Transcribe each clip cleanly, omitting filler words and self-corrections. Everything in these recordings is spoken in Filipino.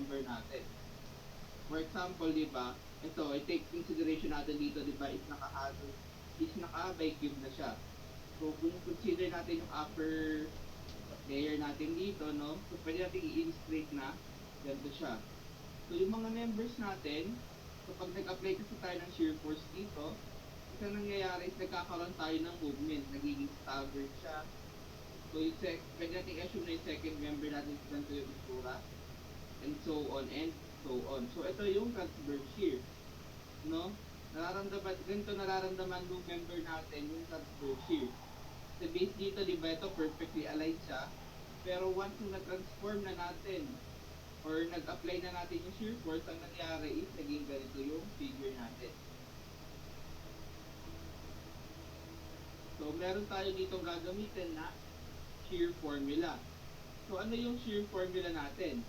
member natin. For example, di ba, ito, i-take consideration natin dito, di ba, is naka-bicube na siya. So, kung consider natin yung upper layer natin dito, no, so pwede natin i-illustrate na ganito siya. So, yung mga members natin, so pag nag-apply kasi tayo ng shear force dito, isa nangyayari is nagkakaroon tayo ng movement, nagiging staggered siya. So, pwede natin assume na yung second member natin is ganito yung itsura, and so on and so on. So, ito yung transverse shear, no? Ganito nararamdaman ng member natin yung transverse shear. Sa base dito, di ba, ito perfectly aligned siya. Pero once yung na-transform na natin or nag-apply na natin yung shear force, ang nangyari is naging ganito yung figure natin. So, meron tayo dito gagamitin na shear formula. So, ano yung shear formula natin?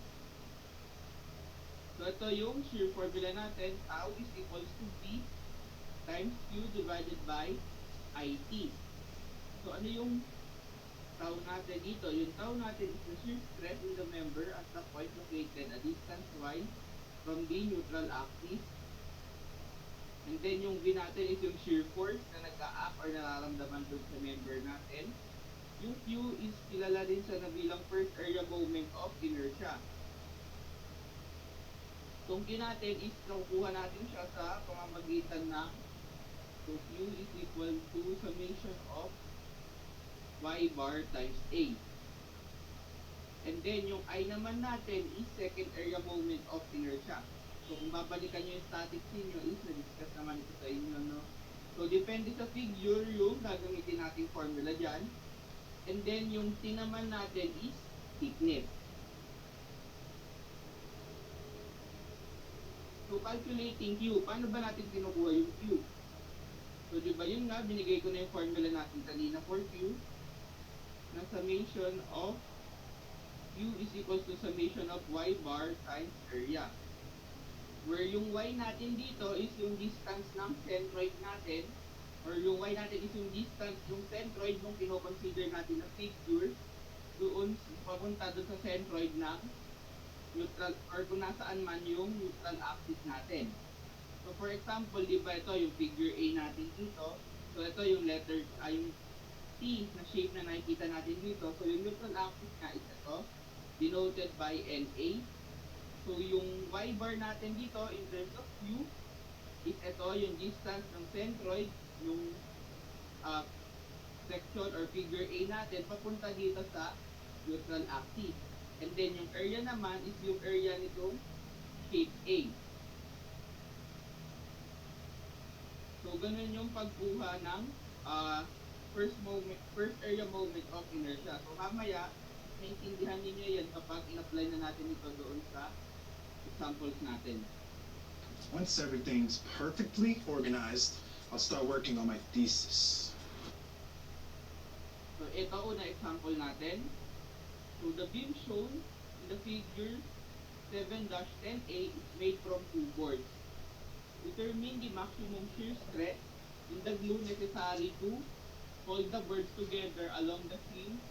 So, ito yung shear formula natin. Tau is equals to V times Q divided by IT. So, ano yung tau natin dito? Yung tau natin is the shear stress in the member at the point located a distance y from the neutral axis. And then, yung V natin is yung shear force na nag-a-act or nararamdaman doon sa member natin. Yung Q is kilala din sa bilang first area moment of inertia. So, Q natin is nakukuha natin siya sa pamamagitan ng so Q is equal to summation of y bar times A. And then, yung I naman natin is second area moment of inertia. So, kung babalikan nyo yung statics ninyo is na-discuss naman ito sa inyo, no? So, depende sa figure yung gagamitin nating formula dyan. And then, yung T naman natin is thickness. So, calculating Q, paano ba natin kinukuha yung Q? So, di ba yun nga, binigay ko na yung formula natin kanina for Q na summation of Q is equals to summation of y bar times area. Where yung y natin dito is yung distance ng centroid natin, or yung y natin is yung distance ng centroid nung kinoconsider natin na figure doon, papunta doon sa centroid ng neutral, or kung nasaan man yung neutral axis natin. So, for example, di ba ito yung figure A natin dito? So, ito yung letter, yung T na shape na nakikita natin dito. So, yung neutral axis nga is ito, denoted by NA. So, yung y bar natin dito in terms of Q is ito yung distance ng centroid, yung section or figure A natin papunta dito sa neutral axis. And then, yung area naman is yung area nitong shape A. So, ganun yung pagkuha ng first area moment of inertia. So, mamaya, naintindihan niyo yan kapag in-apply na natin ito doon sa examples natin. Once everything's perfectly organized, I'll start working on my thesis. So, ito una example natin. So, the beam shown in the figure 7-10A is made from two boards. Determine the maximum shear stress in the glue necessary to hold the boards together along the seam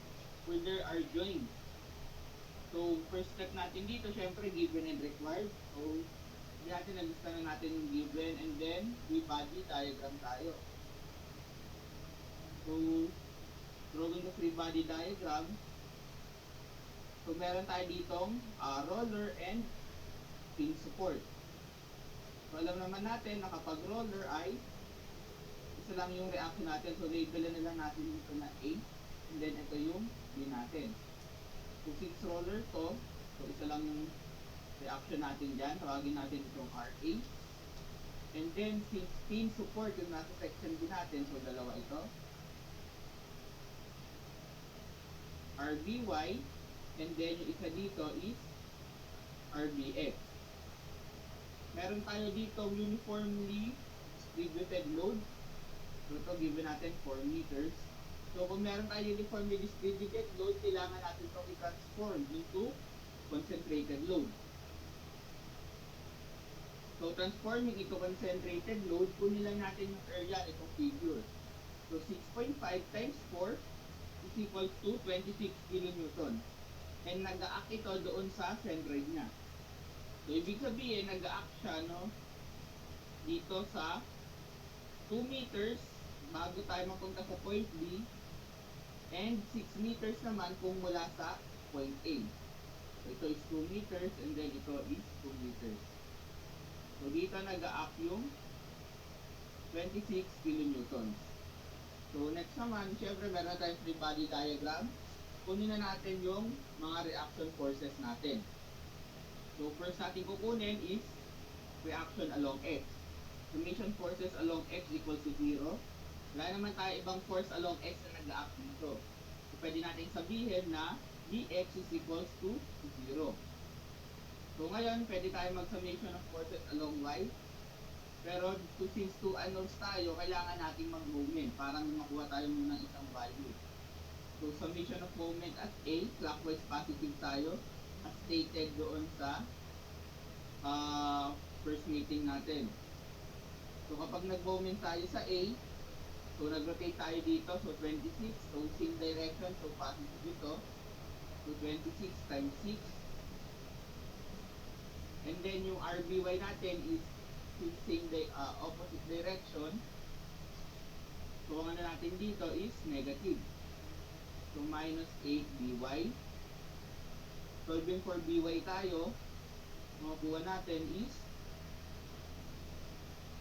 where there are joints. So, first step natin dito, syempre, given and required. So, hindi natin nag-lista na natin yung given, and then, free body diagram tayo. So, drawing the free body diagram, so, meron tayo ditong roller and pin support. So, alam naman natin na kapag roller ay isa lang yung reaction natin. So, labelan na lang natin dito na A. And then, ito yung B natin. So, 6 roller to. So, isa lang yung reaction natin dyan. Tawagin natin itong RA. And then, since pin support yung nasa section B natin, so, dalawa ito. RBY. And then, yung isa dito is RBX. Meron tayo dito uniformly distributed load. So, ito given natin 4 meters. So, kung meron tayo uniformly distributed load, kailangan natin itong i-transform into concentrated load. So, transforming into concentrated load, kunin lang natin yung area nitong figure. So, 6.5 times 4 is equal to 26 kN. And nag-a-act ito doon sa centroid niya. So, ibig sabihin, nag-act siya, no? Dito sa 2 meters bago tayo mapunta sa point B and 6 meters naman kung mula sa point A. So, ito is 2 meters and then ito is 2 meters. So, dito nag-act yung 26 kilonewtons. So, next naman, syempre meron tayong free body diagram. Kunin na natin yung mga reaction forces natin. So, first natin kukunin is reaction along X. Summation forces along X equals to 0. Wala naman tayo ibang force along X na nag-act dito. So, pwede natin sabihin na dx is equals to 0. So, ngayon, pwede tayo mag-summation of forces along Y. Pero since 2 unknowns tayo, kailangan nating mag-moment para makuha tayo muna ng isang value. So, summation of moment at A, clockwise positive tayo, as stated doon sa first meeting natin. So, kapag nag-moment tayo sa A, so nag-rotate tayo dito, so 26, so same direction, so positive ito. So, 26 times 6. And then, yung RBY natin is same opposite direction. So, ang ano natin dito is negative. So, minus 8 by. Solving for by tayo, makukuha natin is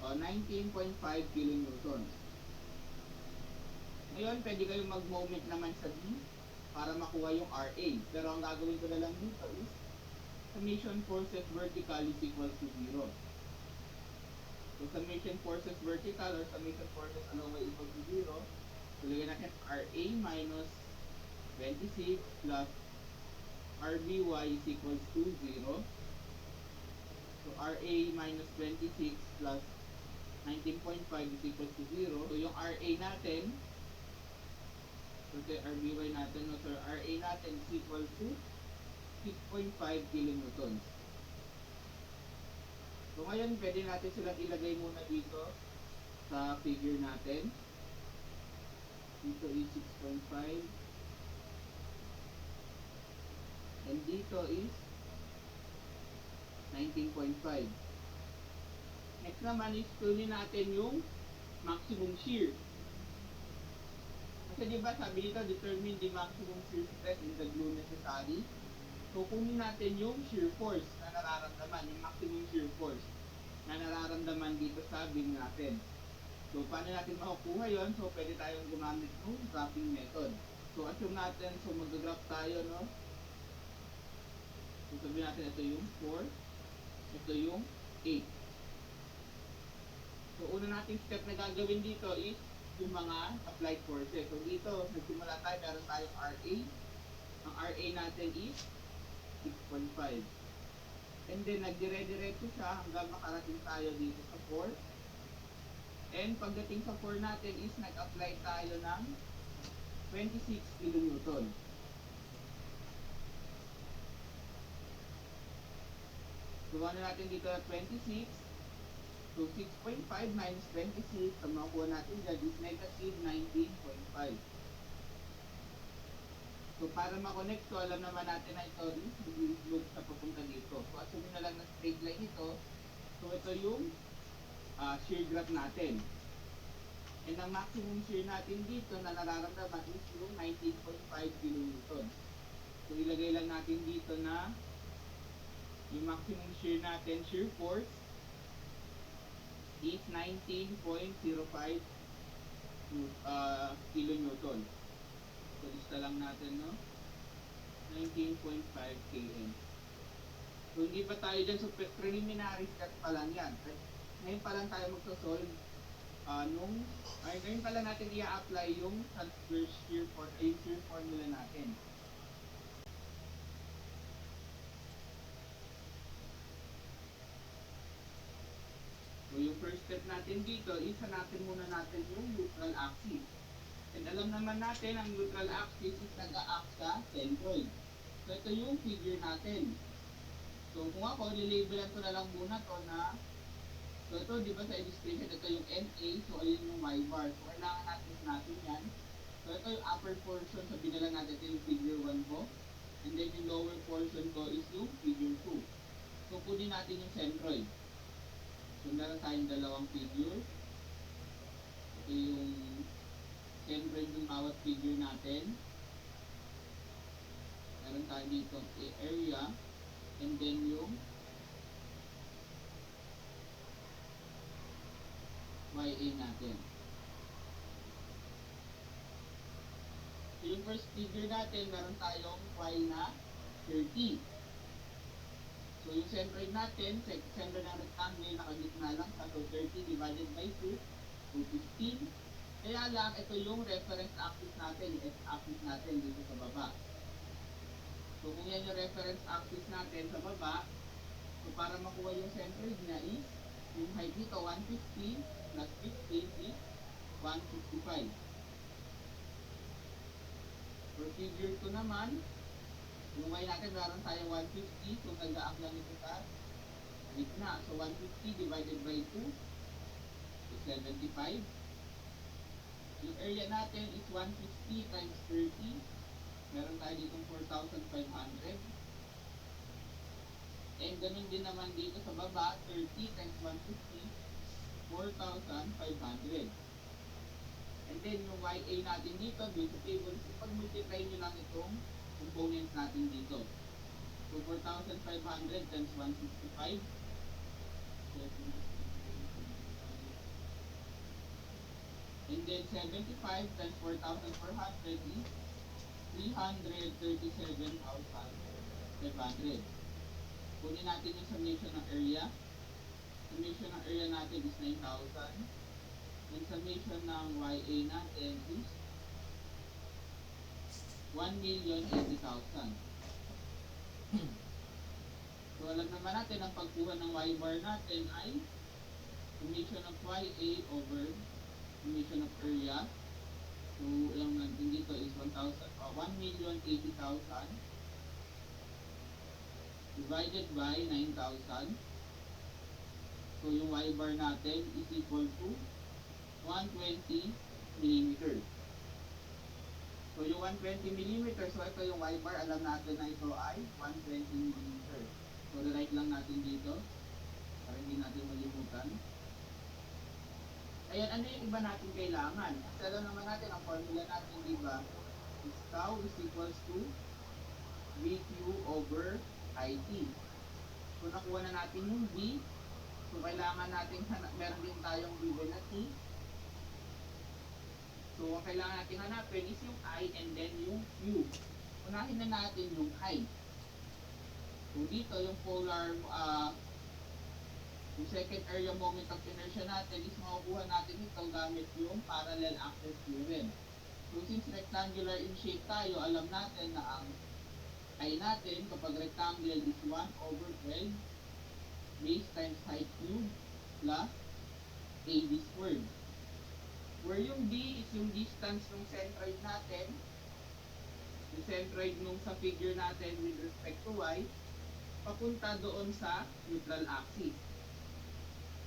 19.5 kilonewton. Ngayon, pwede kayong mag-moment naman sa B para makuha yung RA. Pero ang gagawin ko na lang dito is summation forces vertical is equal to 0. So, summation forces vertical or summation forces along Y equal to 0. So, lagyan natin RA minus 26 plus RBY is equals to 0. So, RA minus 26 plus 19.5 is equals to 0. So, yung RA natin, so, RBY natin, no, so, RA natin is equal to 6.5 kilonewtons. So, ngayon, pwede natin silang ilagay muna dito sa figure natin. Dito is 6.5. And dito is 19.5. Next naman is kunin natin yung maximum shear. Kasi diba sabi dito, determine the maximum shear stress in the glue necessary. So, kunin natin yung shear force na nararamdaman, yung maximum shear force na nararamdaman dito sa beam natin. So, paano natin makukuha yon? So, pwede tayong gumamit ng graphing method. So, assume natin, so mag-graph tayo, no? So, sabihin natin, ito yung 4, ito yung 8. So, una nating step na gagawin dito is yung mga applied forces. So, dito, nagsimula tayo, meron tayong RA. Ang RA natin is 6.5. And then, nagdire-diretso siya hanggang makarating tayo dito sa 4. And pagdating sa 4 natin is nag-apply tayo ng 26 kilonewton. So, ano natin dito na 26. So, 6.5 minus 26, ang makuha natin dyan is negative 19.5. So, para makonect ko, alam naman natin na ito is mag-load sa papunta dito. So, assume na lang na straight line ito. So, ito yung shear graph natin. And ang maximum shear natin dito na nararamdaman is yung 19.5 kilonewton. So, ilagay lang natin dito na yung maximum shear natin, shear force, is 19.05 kilonewton. So, lista lang natin, no? 19.5 kN. So, hindi pa tayo dyan. So, preliminary step pa lang yan. Ngayon pa lang tayo magsasolve ngayon pa lang natin i-apply yung transverse shear formula natin. So, yung first step natin dito, hanapin muna natin yung neutral axis. And alam naman natin, ang neutral axis is nag-a-act sa centroid. So, ito yung figure natin. So, kung ako, nilabelan ko na lang muna to na, so, ito, di ba sa illustration, ito yung NA, so, ayun yung Y bar. So, kailangan natin yan. So, ito yung upper portion, sabi na lang natin, ito yung figure 1 ko. And then, yung lower portion ko is yung figure 2. kukunin natin yung centroid. So, meron tayong dalawang figure. Ito yung centroid ng bawat figure natin. Meron tayo dito area, and then yung YA natin. So, yung first figure natin, meron tayong Y na 30. So, yung centroid natin, center ng rectangle, nakagitna lang sa 30 divided by 2, so 15. Kaya lang, ito yung reference axis natin, yung x-axis natin dito sa baba. So, kung yan yung reference axis natin sa baba, so para makuha yung centroid na is, yung height dito, 150 plus 15 is 155. For figure 2 naman, yung y natin meron tayong 150, so nag-aak lang ito sa gitna. So 150 divided by 2 is 75. Yung area natin is 150 times 30. Meron tayo ditong 4,500. And ganun din naman dito sa baba, 30 times 150, 4,500. And then yung YA natin dito, dun sa table, so pag-multiply nyo lang itong components natin dito. So 4,500 times 165. And then 75 times 4,400 is 337,500. Kunin natin yung summation ng area. Summation ng area natin is 9,000. Yung summation ng YA natin is 1,080,000. So alam naman natin ang pagkuha ng Y bar natin ay summation of YA over summation of area. So alam natin dito is 1,080,000 divided by 9,000. So yung Y bar natin is equal to 120 mm. So yung 120 mm, so ito yung Y bar, alam natin na ito ay 120 mm. So write lang natin dito para hindi natin malimutan. Ayan, ano yung iba natin kailangan? Kasi alam naman natin, ang formula natin, di ba, is tau is equals to VQ over IT. So nakuha na natin yung V. So kailangan natin, meron din tayong given na T. So ang kailangan natin hanapin is yung I and then yung Q. Unahin na natin yung I. So dito yung polar, yung second area moment of inertia natin is makukuha natin ito gamit yung parallel axis theorem. So since rectangular in shape tayo, alam natin na ang I natin kapag rectangle is 1 over 12 base times height cube plus AB squared. Where yung B is yung distance ng centroid natin, yung centroid nung sa figure natin with respect to Y, papunta doon sa neutral axis.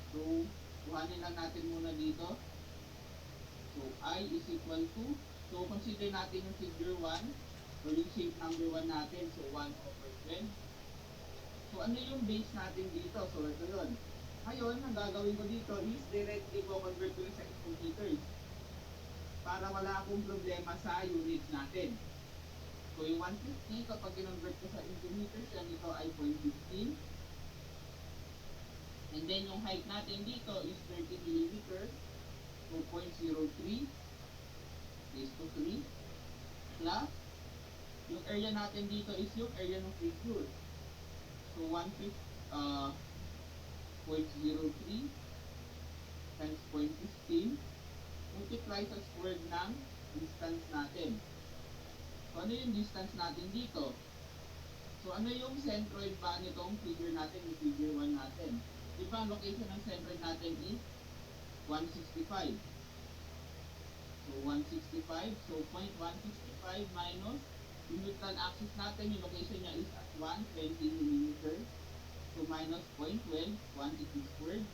So, kuhanin lang natin muna dito. So, I is equal to, so consider natin yung figure 1, or yung shape number 1 natin, so 1 over 12. So, ano yung base natin dito? So, ito yun. Ngayon, ang gagawin ko dito is directly ko convert ko sa meters para wala akong problema sa units natin. So, yung 150, kapag kinonvert ko sa meters, yan ito ay 0.15. And then, yung height natin dito is 30 mm. So, 0.03 is to 3. Plus, yung area natin dito is yung area ng figure. So, 150, 0.03 times 0.15 multiply sa squared ng distance natin. So, ano yung distance natin dito? So, ano yung centroid ba nitong figure natin, yung figure 1 natin? Di ba, ang location ng centroid natin is 165. So, 165. So, 0.165 minus yung neutral axis natin, yung location niya is at 120 mm. So, minus 0.12, 180 squared,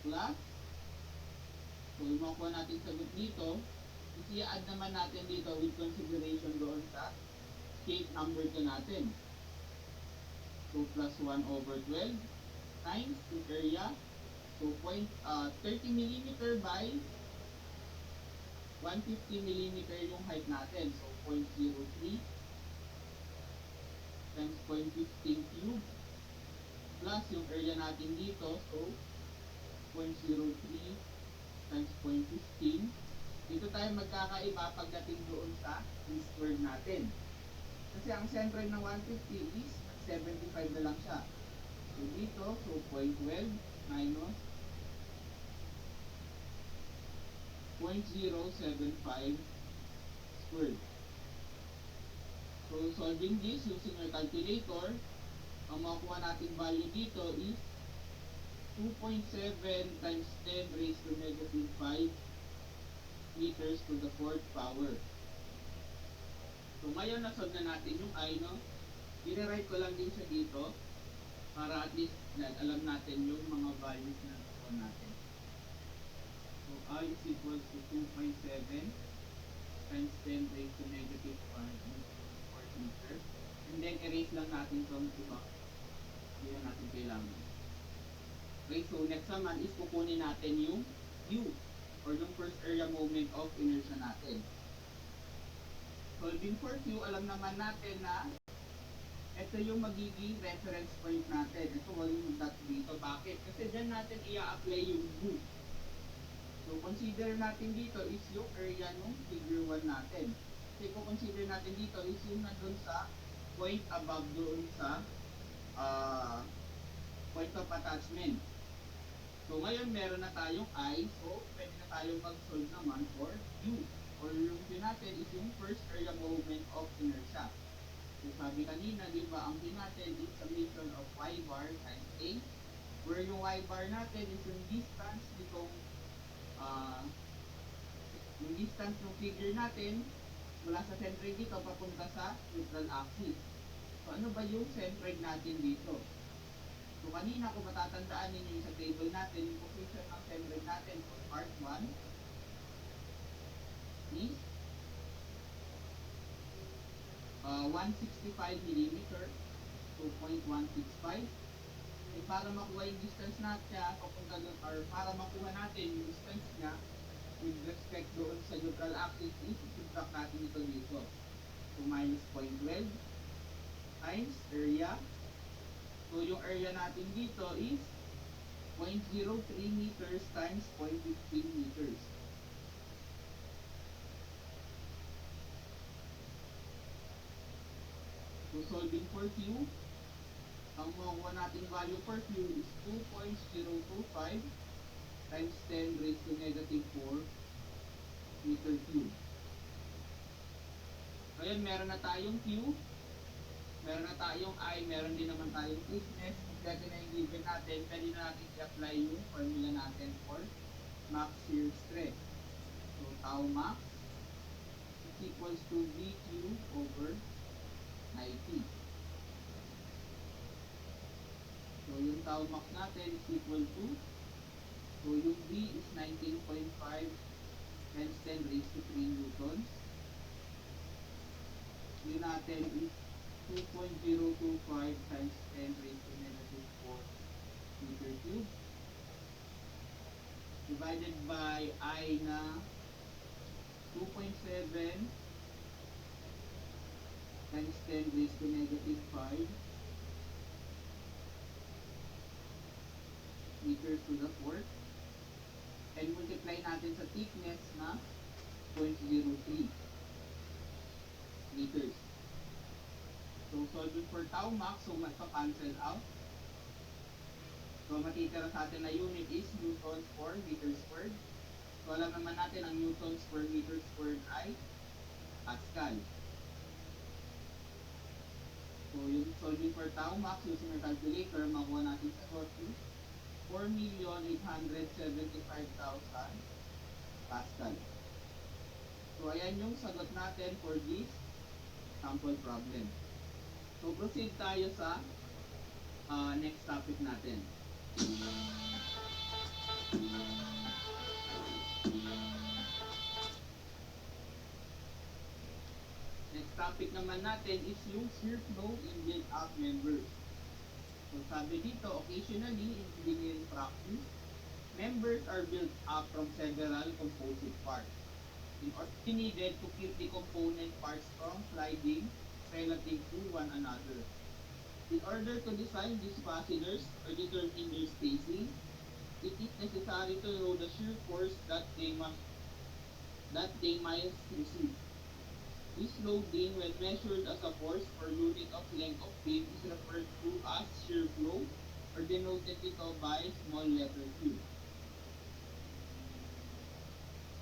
plus, so yung makuha natin sagot dito, is i-add naman natin dito with consideration doon sa shape number 2 natin. So plus 1 over 12 times yung area. So 30 millimeter by 150 millimeter yung height natin. So 0.03 times 0.15 cube plus yung area natin dito. So 0.03 times 0.15. Dito tayo magkakaiba pagdating doon sa squared natin. Kasi ang centroid ng 150 is 75 na lang siya. So dito, so 0.12 minus 0.075 squared. So solving this using your calculator, ang makukuha nating value dito is 2.7 times 10 raised to negative 5 meters to the 4th power. So ngayon nasolve na natin yung I, no? I-rewrite ko lang din siya dito para at least alam natin yung mga values na nakuha natin. So I is equals to 2.7 times 10 raised to negative 5 meters. And then erase lang natin itong iba. Hindi na natin kailangan. Okay, so next naman is kukunin natin yung U or yung first area moment of inertia natin. Solving for Q, alam naman natin na ito yung magiging reference point natin. Ito yung dot dito. Bakit? Kasi dyan natin i-apply yung U. So consider natin dito is yung area ng figure 1 natin. Kasi kung consider natin dito is yung nandun sa point above doon sa point of attachment. So ngayon meron na tayong I, so pwede na tayong mag-solve naman for U. Or yung Q natin is yung first area moment of inertia. So sabi kanina, di ba, ang Q natin is summation of y bar times A, where yung y bar natin is yung distance nitong yung distance ng figure natin mula sa centroid dito papunta sa neutral axis. So ano ba yung centroid natin dito? So kanina kung matatandaan ninyo sa table natin, yung position ng centroid natin for part 1 is 165 mm, so 0.165. Eh, para makuha yung distance natin papunta doon, or para makuha natin yung distance niya with respect doon sa neutral axis is subtract natin ito dito. So minus 0.12 times area. So yung area natin dito is 0.03 meters times 0.15 meters. So solving for Q, ang makuha nating value for Q is 2.025 times 10 raised to negative 4 meter cube. Ngayon meron na tayong Q, meron na tayong I, meron din naman tayong thickness. Pwede na yung given natin, pwede na natin i-apply yung formula natin for max shear stress. So tau max is equals to VQ over 90. So yung tau max natin is equal to, so yung V is 19.5 times 10 raised to 3 newtons. Yung natin is 2.025 times 10 raised to negative 4 meter cube. Divided by I na 2.7 times 10 raised to negative 5 meters to the fourth. And multiply natin sa thickness na 0.03 meters. So solving for tau max, so magpa-cancel out. So matitira sa atin na unit is newtons per meter squared. So alam naman natin ang newtons per meter squared ay Pascal. So yung solving for tau max using our calculator, makuha natin sa sagot is 4,875,000 Pascal. So ayan yung sagot natin for this sample problem. So proceed tayo sa next topic natin. Next topic naman natin is yung shear flow in build-up members. sabi dito, occasionally, in engineering practice, members are built up from several composite parts. In order needed to keep the component parts from sliding relative to one another. In order to design these fasteners or determine their spacing, it is necessary to know the shear force that they might receive. This loading, when measured as a force per unit of length of beam, is referred to as shear flow or denoted dito by small letter q.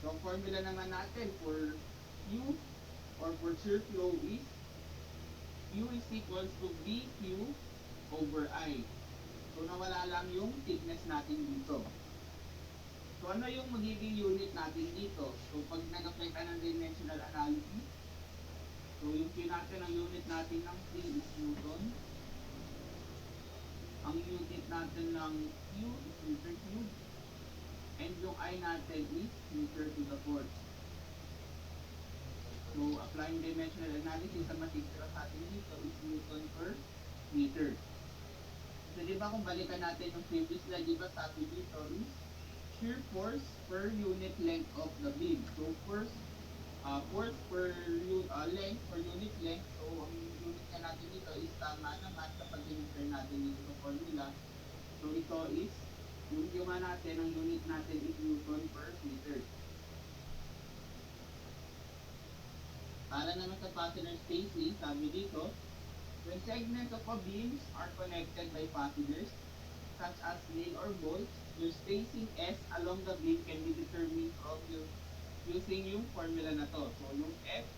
So, ang formula naman natin for Q or for shear flow is Q is equals to BQ over I. So, nawala lang yung thickness natin dito. So, ano yung magiging unit natin dito? So, pag nag-apply ka ng dimensional analysis, so yung Q natin, ang unit natin ng P is Newton. Ang unit natin ng Q is meter cube. And yung I natin is meter to the fourth. So, applying dimensional analysis, ang matitira sa atin dito is Newton per meter. So, di ba kung balikan natin yung previous slide, di ba sabi dito is shear force per unit length of the beam. So, force per length per unit length. So, ang unit na natin dito is tama naman kapag in-refer natin dito sa formula. So, ito is yung ginawa natin, ang unit natin is Newton per meter. Para naman sa fastener spacing, sabi dito, when segments of a beams are connected by fasteners, such as nail or bolts, your spacing S along the beam can be determined from using yung formula na to. So, yung F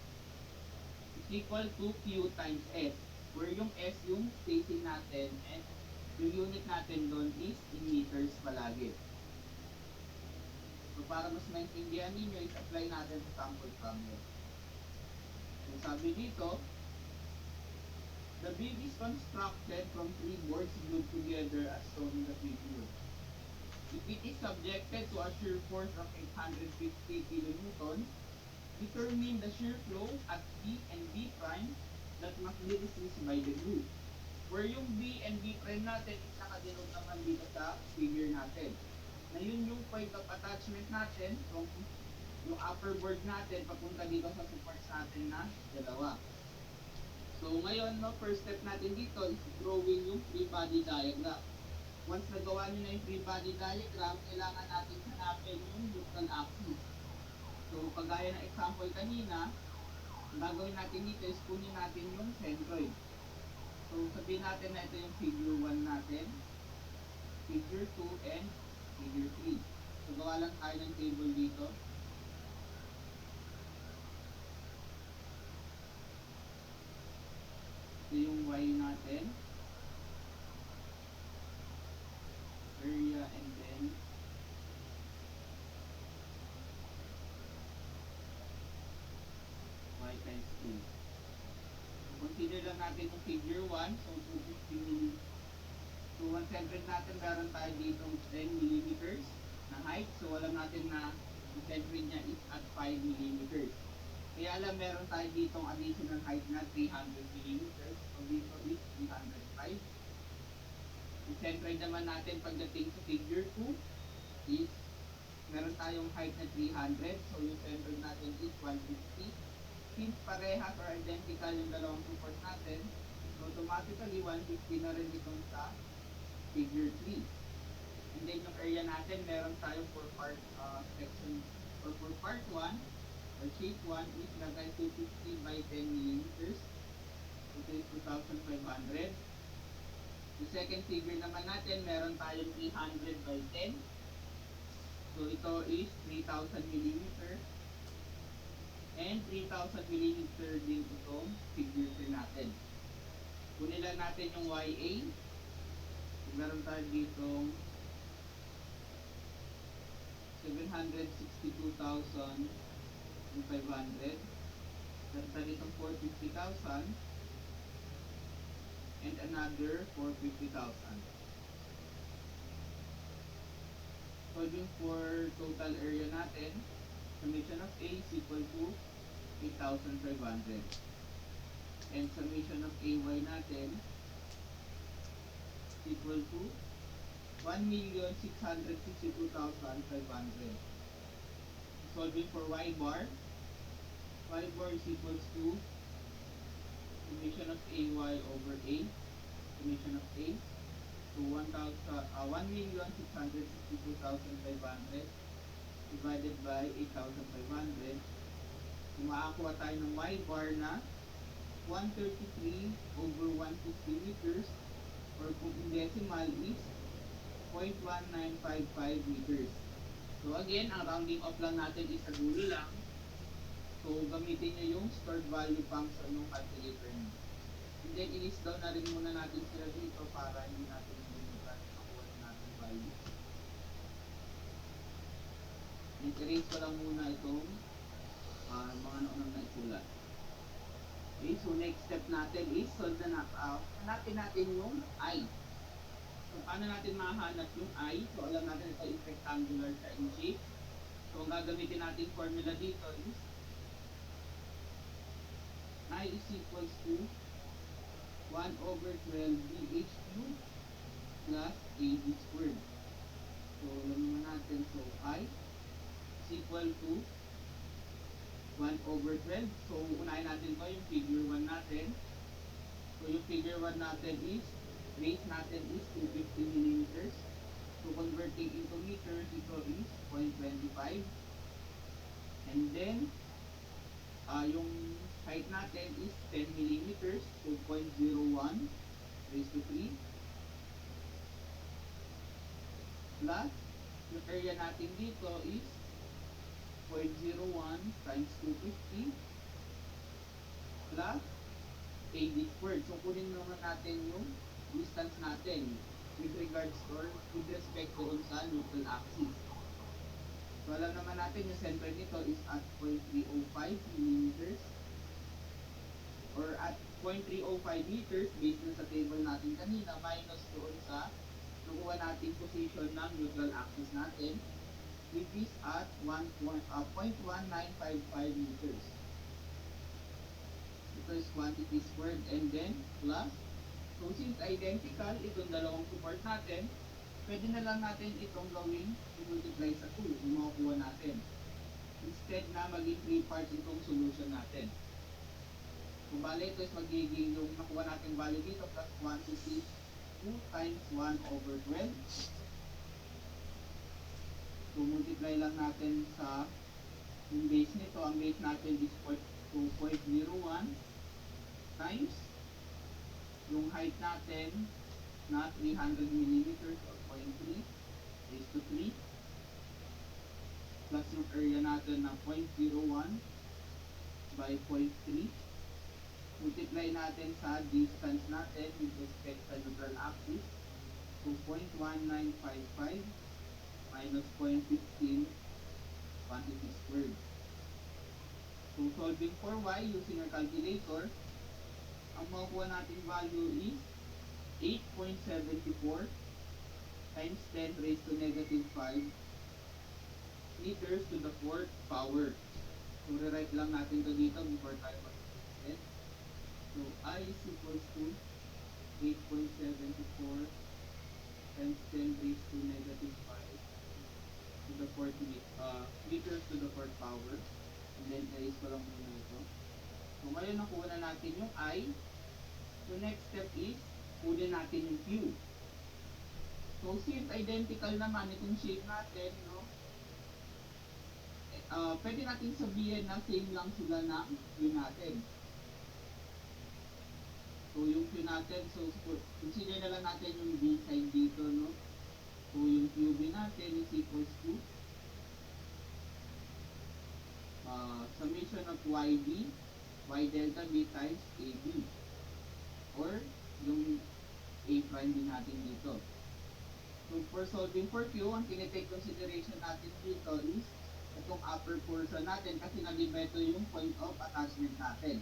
is equal to Q times S, where yung S yung spacing natin and yung unit natin doon is in meters palagi. So, para mas maintindihan ninyo, is-apply natin sa sample problem. So, sabi dito, the beam is constructed from 3 boards glued together as shown in the figure. If it is subjected to a shear force of 850 kN, determine the shear flow at B and B prime that must be resisted by the glue. Where yung B and B prime natin is nakadenote naman dito sa figure natin. Na yun yung point of attachment natin from yung upper board natin papunta dito sa supports natin na dalawa. So ngayon, no, first step natin dito is drawing yung free body diagram. Once nagawa nyo na yung free body diagram, kailangan natin hanapin yung neutral axis. So kagaya ng example kanina, ang gagawin natin dito is kunin natin yung centroid. So sabihin natin na ito yung figure 1 natin, figure 2, and figure 3. So gawa lang tayo ng table dito. Ito yung Y natin, area, and then Y times 2. So, consider lang natin yung figure 1, so 250 mm. So, 100 natin, meron tayo dito 10 mm na height. So, alam natin na yung centroid niya is at 5 mm. Kaya alam, meron tayo dito additional height na 300 mm. So, dito is 305. Yung centroid naman natin pagdating sa figure 2 is meron tayong height na 300. So, yung centroid natin is 150. Since parehas or identical yung dalawang support natin, so automatically 150 na rin dito sa figure 3. And then yung area natin, meron tayong for part section or for part 1 or shape 1 is lagay 250 by 10 mm. Ito is 2,500. The second figure naman natin, meron tayong 300 by 10. So ito is 3,000 mm. And 3,000 mm din itong figure 3 natin. Kunin lang natin yung YA. Meron tayo ditong 762,500. Meron tayo ditong 450,000. And another 450,000. Solving for total area natin, summation of A is equal to 8,500. And summation of AY natin equal to 1,662,500. Solving for y bar is equals to summation of ay over a, summation of a, to 1,662,500 divided by 8,500. Makakuha tayo ng y bar na 133 over 150 meters, or kung in decimal is 0.1955 meters. So again, ang rounding off lang natin is sa dulo lang. So gamitin nyo yung stored value function ng calculator nyo. And then i-list down na rin muna natin sila dito para hindi natin malimutan makuha natin value. And erase ko lang muna itong mga naunang naisulat. Okay, so next step natin is solve na hanapin natin yung I. So paano natin mahanap yung I? So alam natin ito is rectangular siya in shape. So ang gagamitin natin formula dito is I is equals to 1 over 12 BH cubed plus AB squared. So alam naman natin, so I is equal to 1 over 12. So unahin natin ko yung figure 1 natin. So yung figure 1 natin is, base natin is 250 millimeters. So converting into meters, ito is 0.25. And then yung height natin is 10 millimeters, so 0.01 raised to 3, plus yung area natin dito is 0.01 times 250 plus AD squared. So kunin naman natin yung distance natin with regards or with respect doon sa neutral axis. So alam naman natin yung center nito is at 0.305 millimeters or at 0.305 meters based na sa table natin kanina minus doon sa nakuha nating position ng neutral axis natin, which is at 0.1955 meters. Ito is quantity squared and then plus. So since identical itong dalawang support natin, pwede na lang natin itong gawing i-multiply sa 2 yung makukuha natin. Instead na maging 3 parts itong solution natin. Kung bale ito is magiging yung nakuha natin value dito plus quantity 2 times 1 over 12. So multiply lang natin sa yung base nito. Ang base natin is 2.01 times yung height natin na 300 millimeters or 0.3 raised to 3 plus yung area natin na 0.01 by 0.3, multiply natin sa distance natin with respect sa neutral axis, so 0.1955 minus 0.15 quantity squared. So solving for y using our calculator, ang makukuha natin value is 8.74 times 10 raised to negative 5 liters to the 4th power. So rewrite lang natin to dito before tayo mag-set. So I is equals to 8.74 times 10 raised to negative 5 to the 4th liters to the 4th power. And then erase ko lang muna ito. So ngayon nakuha na natin yung I. So next step is kunin natin yung Q. So since identical naman itong shape natin, no, pwede natin sabihin na same lang sila ng Q natin. So yung Q natin, so consider na lang natin yung B side dito, no. So yung QB natin is equals to summation of YB, Y delta B times AB, or yung A prime din natin dito. So for solving for Q, ang tinitake consideration natin dito is itong upper portion natin kasi nalibeto yung point of attachment natin.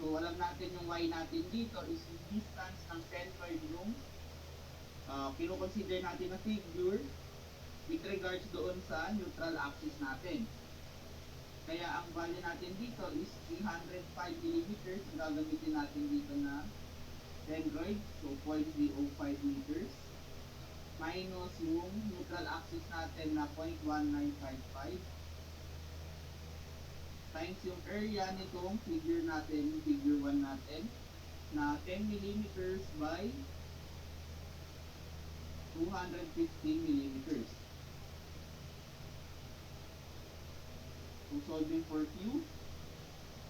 So alam natin yung Y natin dito is yung distance ng center yung kino-consider natin na figure with regards doon sa neutral axis natin. Kaya ang value natin dito is 305 millimeters. Ang gagamitin natin dito na dendroids, so 0.305 meters, minus yung neutral axis natin na 0.1955, times yung area nitong figure natin, yung figure 1 natin, na 10 millimeters by 215 millimeters. So solving for Q,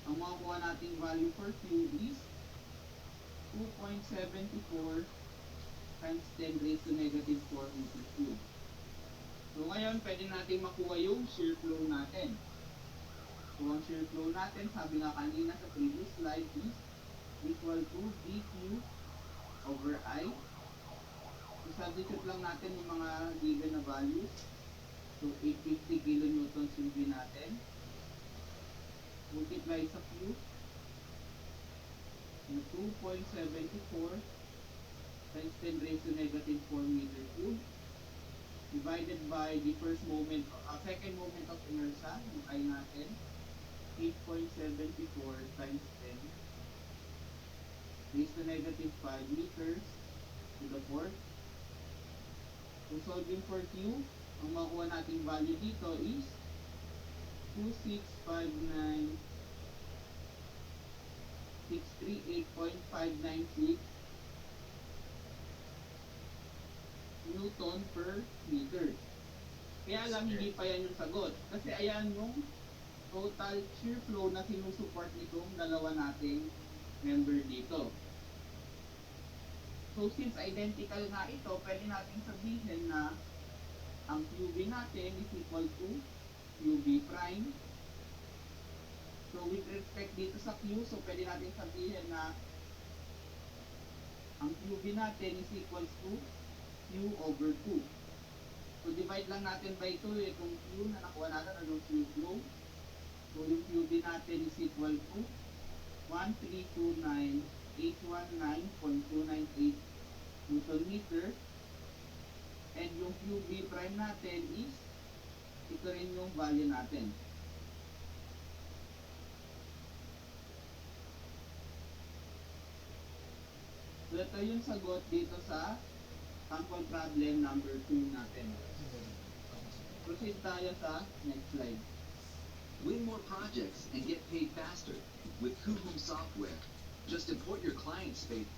ang makukuha nating value for Q is 2.74 times 10 raised to negative 4 meters cube. So ngayon, pwede natin makuha yung shear flow natin. So ang shear flow natin, sabi nga kanina sa previous slide, is equal to dq over I. So substitute lang natin yung mga given na values. So 850 kilonewtons yung V natin. Multiply sa Q na 2.74 times 10 raised to negative 4 meter cube divided by the second moment of inertia, yung I natin, 8.74 times 10 raised to negative 5 meters to the fourth. So solving for Q, ang makuha nating value dito is 2659638.596 Newton per meter. Kaya lang hindi pa yan yung sagot. Kasi ayan yung total shear flow na sinusupport nitong dalawa nating member dito. So since identical nga ito, pwede natin sabihin na ang QB natin is equal to QB prime. So with respect dito sa Q, so pwede natin sabihin na ang QB natin is equals to Q over 2. So divide lang natin by 2 itong Q na nakuha natin, anong Q flow. So yung QB natin is equal to 1329819.298 Newton meter. And yung QB prime natin is ito rin yung value natin. So ito yung sagot dito sa sample problem number 2 natin. Proceed tayo sa next slide. Win more projects and get paid faster with Kuhum software. Just import your client space.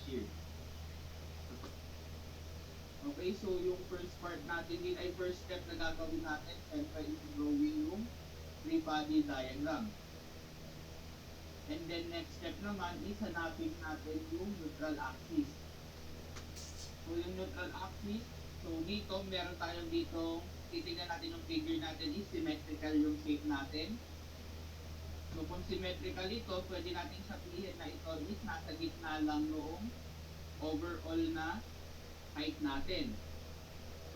Shear. Okay, so yung first part natin din ay first step na gagawin natin, syempre is drawing yung free body diagram. And then next step naman is hanapin natin yung neutral axis. So yung neutral axis, so dito meron tayong dito, titingnan natin yung figure natin is symmetrical yung shape natin. So kung symmetrical ito, pwede natin sabihin na ito is nasa gitna lang noong overall na height natin.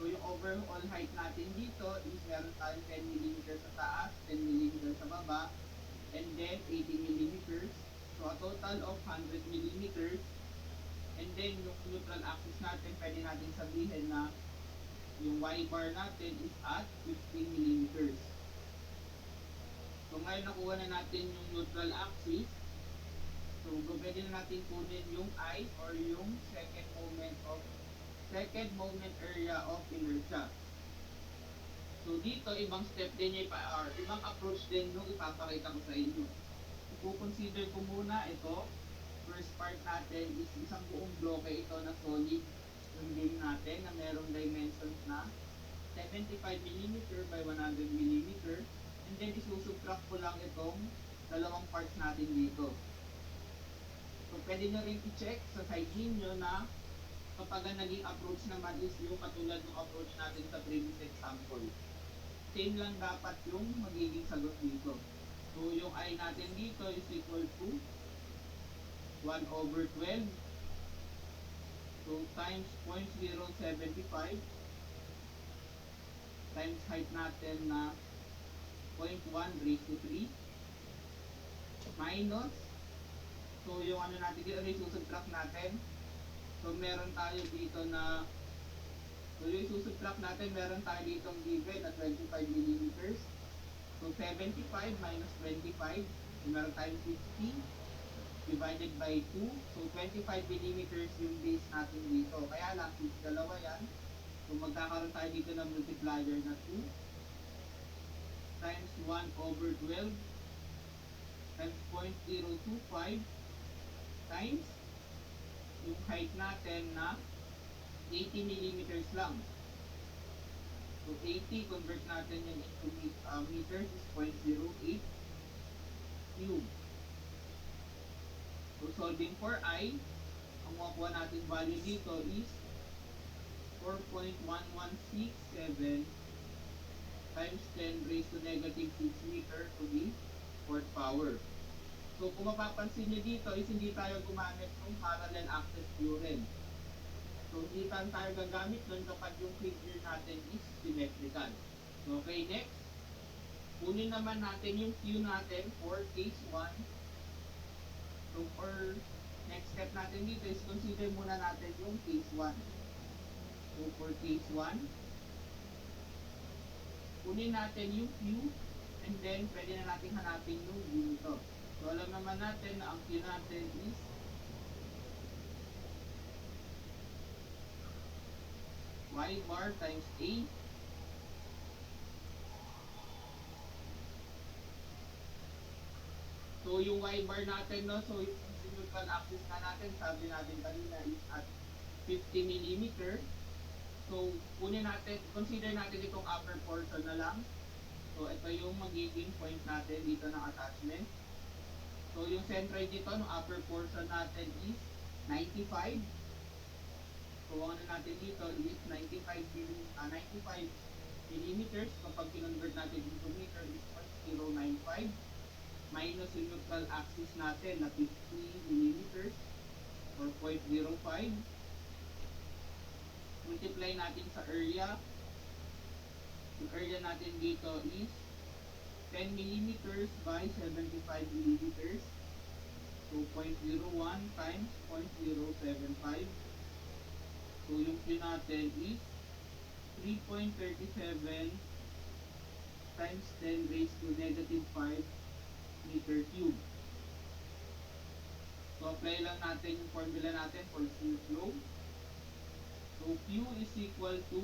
So yung overall height natin dito is meron tayong 10 mm sa taas, 10 mm sa baba, and then 80 mm. So a total of 100 mm. And then yung neutral axis natin, pwede natin sabihin na yung y bar natin is at 15 mm. So ngayon nakuha na natin yung neutral axis. So pwede na natin kunin yung I or yung second moment area of inertia. So dito ibang step din yung ibang approach din yung ipapakita ko sa inyo. I-consider ko muna ito. First part natin is isang buong bloke ito na solid yung beam natin na merong dimensions na 75 mm by 100 mm. And then isusubtract ko lang itong dalawang parts natin dito. So pwede nyo rin i-check sa side ninyo na kapag ang naging approach naman is yung katulad ng approach natin sa previous example. Same lang dapat yung magiging sagot dito. So yung I natin dito is equal to 1 over 12. So times 0.075 times height natin na 0.1 raised to 3 minus, so yung ano natin dito, yung susubtract natin, so meron tayo dito na, so yung susubtract natin, meron tayo ditong given na 25 millimeters, so 75 minus 25, so meron tayong 50 divided by 2, so 25 millimeters yung base natin dito, kaya lang, since dalawa yan, so magkakaroon tayo dito ng multiplier na 2 times 1 over 12 times 0.025 times yung height natin na 80 millimeters lang. So 80, convert natin yan into meters is 0.08 cube. So solving for I, ang makuha natin value dito is 4.1167 times 10 raised to negative 6 meter to the 4th power. So kung mapapansin nyo dito is hindi tayo gumamit ng parallel access theorem. So hindi tayo gagamit nun kapag yung figure natin is symmetrical. So, okay, next. Kunin naman natin yung Q natin for case 1. So for next step natin dito is consider muna natin yung case 1. So for case 1, kunin natin yung Q and then pwede na natin hanapin yung U nito. So alam naman natin na ang Q natin is Y bar times A so yung Y bar natin, no, so yung simultan axis na natin, sabi natin kanina is at 50 mm. So kunin natin, consider natin itong upper portion na lang. So ito yung magiging point natin dito ng attachment. So yung centroid dito ng upper portion natin is 95. So ano natin dito is 95 millimeters. Kapag kinonvert natin into meter is 0.095 minus yung neutral axis natin na 50 millimeters or 0.05. Multiply natin sa area. Yung area natin dito is 10 millimeters by 75 millimeters. So 0.01 times 0.075. So yung Q natin is 3.37 times 10 raised to negative 5 meter cube. So apply lang natin yung formula natin for shear flow. So Q is equal to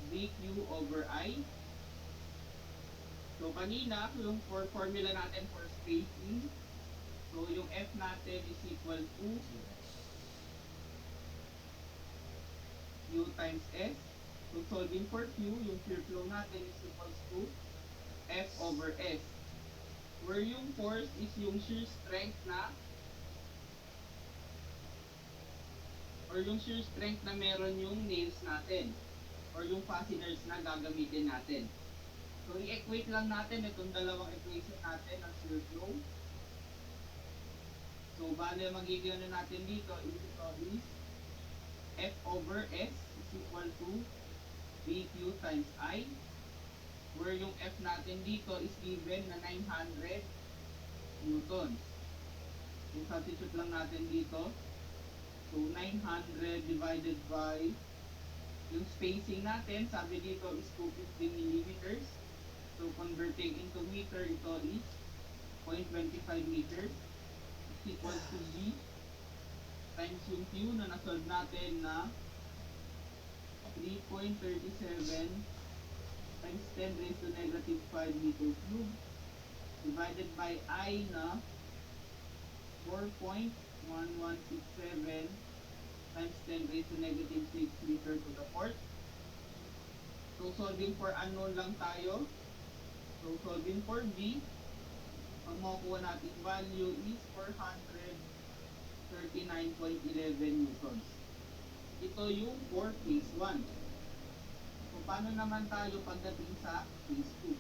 dq over I. So kanina, yung formula natin for spacing, so yung F natin is equal to U times S. So solving for Q, yung shear flow natin is equals to F over S. Where yung force is yung shear strength na meron yung nails natin or yung fasteners na gagamitin natin. So, i-equate lang natin itong dalawang equation natin ng shear flow. So, bale magiging ano natin dito is F over S is equal to BQ times I, where yung F natin dito is given na 900 newtons. So, substitute lang natin dito. So, 900 divided by yung spacing natin, sabi dito is 250 millimeters. So, converting into meter, ito is 0.25 meters is equal to B times yung Q na nasolve natin na 3.37 times 10 raised to negative 5 meter cube divided by I na 4.1167 times 10 raised to negative 6 meter to the 4th. So, solving for unknown lang tayo. So, solving for B, ang makukuha natin value is 439.11 newtons. Ito yung for case 1. So, paano naman tayo pagdating sa case 2?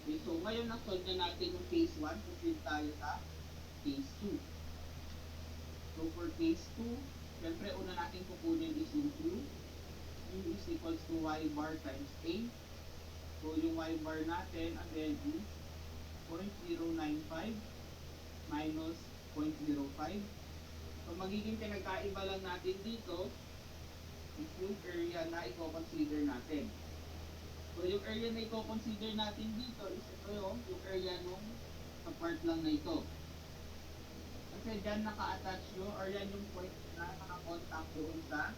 Okay, so, ngayon na-solve na natin yung case 1, proceed tayo sa case 2. So, for case 2, syempre, una natin kukunin is yung Q. U is equals to y bar times A. So yung y bar natin again is 0.095 minus 0.05. So magiging pinagkaiba lang natin dito is yung area na i-consider natin. So yung area na i-consider natin dito is ito yung area nung sa part lang na ito. Kasi dyan naka-attach yun or yan yung point na naka-contact doon sa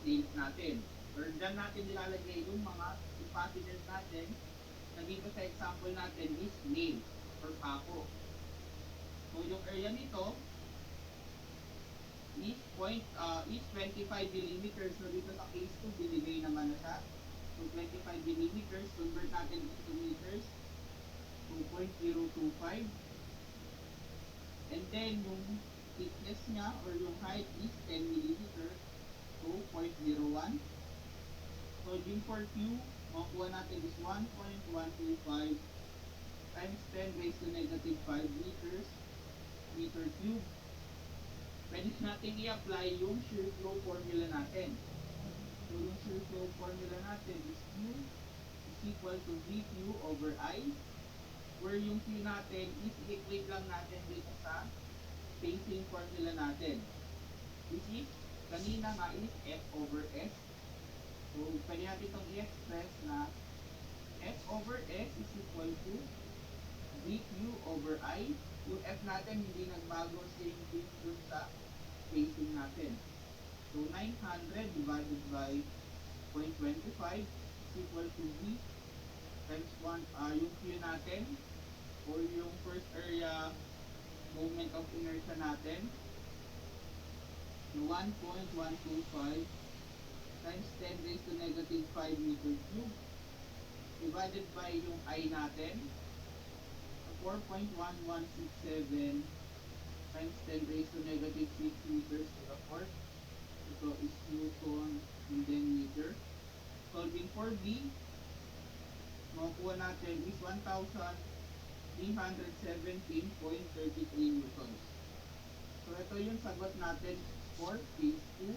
names natin. Or dyan natin nilalagay yung mga capacitors natin na dito sa example natin is name or pako. So yung area nito is 25 millimeters. So dito sa case 2 binigay naman na siya. So 25 millimeters, convert natin into meters, 2.025. And then yung thickness niya or yung height is 10 millimeters, so 0.01. So yung for Q, makukuha natin is 1.125 times 10 raised to negative 5 meters, meter cube. Pwede natin i-apply yung shear flow formula natin. So yung shear flow formula natin is Q is equal to VQ over I, where yung Q natin is equate lang natin dito sa spacing formula natin. Which is, kanina nga is F over S. So pwede natin itong i-express na F over S is equal to VQ over I. Yung F natin hindi nagbago, same thing dun sa spacing natin. So 900 divided by 0.25 is equal to V times 1, yung Q natin or yung first area moment of inertia natin, 1.125 times 10 raised to negative 5 meter cube divided by yung I natin, 4.1167 times 10 raised to negative 6 meters to the fourth. Ito is Newton and then meter. Solving for B, makukuha natin is 1,317.33 newtons. So ito yung sagot natin for phase 2.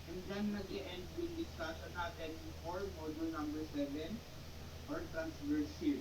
And then nag-i-end yung discussion natin for module number 7 or transverse shear.